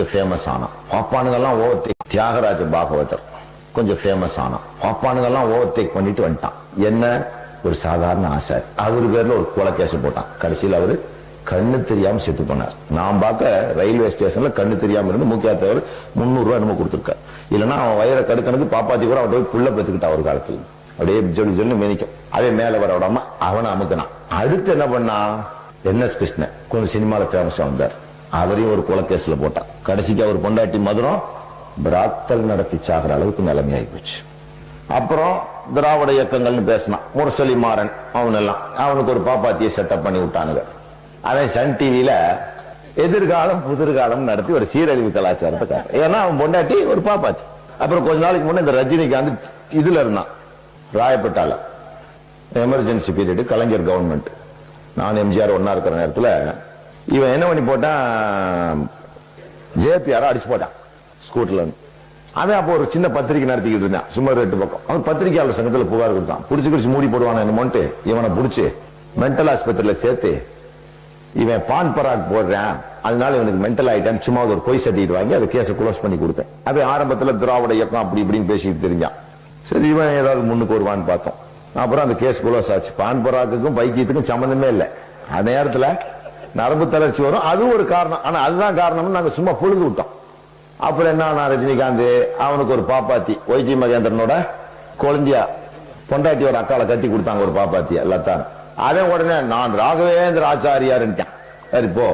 கொஞ்சம் ஃபேமஸ் ஆனான். பாப்பானுங்கெல்லாம் ஓவர்டேக். தியாகராஜ பாகவதர் கொஞ்சம் ஃபேமஸ் ஆனான். பாப்பானுங்கெல்லாம் ஓவர்டேக் பண்ணிட்டு வந்துட்டான். என்ன ஒரு சாதாரண ஆசாரி. அவரு பேர்ல ஒரு கொலை கேஸ் போட்டான். கடைசியில் அவரு கண்ணு தெரியாம செத்து போனார். நான் பார்க்க ரயில்வே ஸ்டேஷன்ல கண்ணு தெரியாம இருந்து முக்கியத்தவர் 300 ரூபாய் என்னமோ கொடுத்துருக்காரு. இல்லைன்னா அவன் வயிற கடுக்கணுக்கு பாப்பாத்தி கூட அவன் போய் புள்ள பெற்றுக்கிட்டா ஒரு காலத்துல. அப்படியே சொல்லி சொல்லி மேனிக்கும். அதே மேல வர விடாம அவனை அமுக்கினான். அடுத்து என்ன பண்ணா, NS கிருஷ்ணன் கொஞ்சம் சினிமால ஃபேமஸா வந்தார். அவரையும் ஒரு கொலை கேஸ்ல போட்டான். கடைசிக்கு அவர் பொண்டாட்டி மதுரம் பிராத்தல் நடத்தி சாகிற அளவுக்கு நிலைமையாகி போச்சு. அப்புறம் திராவிட இயக்கங்கள்னு பேசினான். முரசொலி மாறன் அவனெல்லாம் அவனுக்கு ஒரு பாப்பாத்தியை செட்டப் பண்ணி விட்டானுங்க. அவன் சன் டிவியில எதிர்காலம் புதிர்காலம் நடத்தி ஒரு சீரழிவு கலாச்சாரத்தை காட்டுறான். ஏன்னா அவன் பொண்டாட்டி ஒரு பாப்பாத்தி. அப்புறம் கொஞ்ச நாளைக்கு முன்னே இந்த ரஜினிகாந்த் இதுல இருந்தான், ராயப்பட்டால எமர்ஜென்சி பீரியட் கலைஞர் கவர்மெண்ட். நான் எம்ஜிஆர் ஒன்னா இருக்கிற நேரத்தில் இவன் என்ன பண்ணி போட்டான், ஜேபிஆர் அடிச்சு போட்டான் ஸ்கூட்டர்ல. அவன் அப்போ ஒரு சின்ன பத்திரிகை நடத்திக்கிட்டு இருந்தான், சும்மா 2 பக்கம். அவன் பத்திரிகையாளர் சங்கத்தில் புகார் கொடுத்தான். புடிச்சு மூடி போடுவான் என்னமோன்ட்டு இவனை புடிச்சு மென்டல் ஆஸ்பத்திரியில சேர்த்து இவன் பான் பராக் போடுறான், அதனால இவனுக்கு மென்டல் ஆயிட்டான் சும்மா ஒரு பொய் சட்டிட்டு வாங்கி அதை கேஸை க்ளோஸ் பண்ணி கொடுத்தேன். அவன் ஆரம்பத்தில் திராவிட இயக்கம் அப்படி இப்படின்னு பேசிட்டு தெரிஞ்சான். சரி இவன் ஏதாவது முன்னுக்கு வருவான்னு பார்த்தோம். அப்புறம் அந்த கேஸ் க்ளோஸ் ஆச்சு. பான் பராக்குக்கும் பைத்தியத்துக்கும் சம்பந்தமே இல்லை. அந்த நேரத்தில் நரம்பு தளர்ச்சி வரும், அது ஒரு காரணம். ஆனா அதுதான் காரணம்னு நாங்க சும்மா பொழுது விட்டோம். அப்புறம் என்ன, ரஜினிகாந்த் அவனுக்கு ஒரு பாப்பாத்தி YG மகேந்திரனோட குழந்தையா பொண்டாட்டியோட அக்கால கட்டி கொடுத்தாங்க ஒரு பாப்பாத்தியா லத்தான். அவன் உடனே நான் ராகவேந்திர ஆச்சாரியாருன்ட்டான். சரி போ.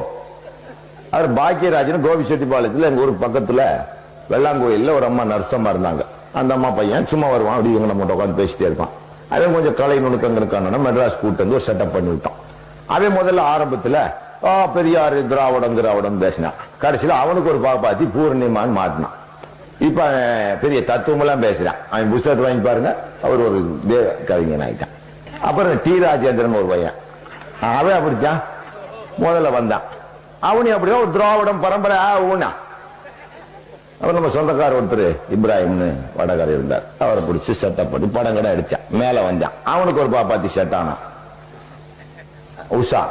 அவர் பாக்கியராஜன் கோபிச்செட்டிப்பாளையத்தில் எங்க ஊர் பக்கத்துல வெள்ளாங்கோயில்ல ஒரு அம்மா நர்சம்மா இருந்தாங்க. அந்த அம்மா பையன் சும்மா வருவான், அப்படி இவங்க நம்ம உட்காந்து பேசிட்டே இருப்பான். அவன் கொஞ்சம் கலை நுணுக்கங்களுக்கான மெட்ராஸ் கூட்டு வந்து ஒரு செட்டப் பண்ணி விட்டான். அவன் முதல்ல ஆரம்பத்துல பெரியாரு திராவிடம் பேசினான். கடைசியில் அவனுக்கு ஒரு பாப்பாத்தி பூர்ணிமான்னு மாட்டினான். இப்ப பெரிய தத்துவம் எல்லாம் பேசுறான். அவன் புத்தகத்தை வாங்கி பாருங்க, அவர் ஒரு தேவ கவிஞன் ஆயிட்டான். அப்புறம் டி ராஜேந்திரன் ஒரு பையன், அவன் அப்படித்தான் முதல்ல வந்தான். அவனி அப்படிதான் ஒரு திராவிடம் பரம்பரை ஊனா. அவர் நம்ம சொந்தக்கார ஒருத்தர் இப்ராஹிம்னு வடகரை இருந்தார். அவரை பிடிச்சி செட்டப் பண்ணி படம் கடை அடிச்சான். மேல வந்தான். அவனுக்கு ஒரு பாப்பாத்தி செட் ஆனான். உஷா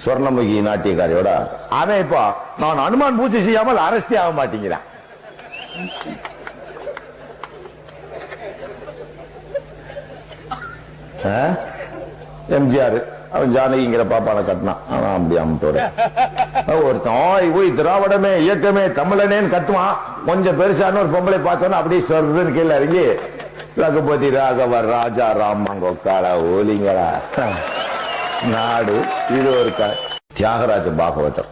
சொர்ணமுகி நாட்டியக்காரியோட அவன் இப்ப நான் அனுமான் பூஜை செய்யாமல் அரசியே ஆக மாட்டேங்கிறான். எம்ஜிஆர் அவன் ஜானகிங்கிற பாப்பான கட்டினான். அவன் அப்படி அம்மட்டோட ஒருத்தன் போய் திராவிடமே இயக்கமே தமிழனேன்னு கத்துவான். கொஞ்சம் பெருசான ஒரு பொம்பளை பார்த்தோன்னா அப்படியே சொல்றேன்னு கீழே இறங்கி ரகுபதி ராகவர் ராஜா ராமாங்கொக்கால ஓலிங்களா நாடு இது ஒரு தியாகராஜ பாகவதர்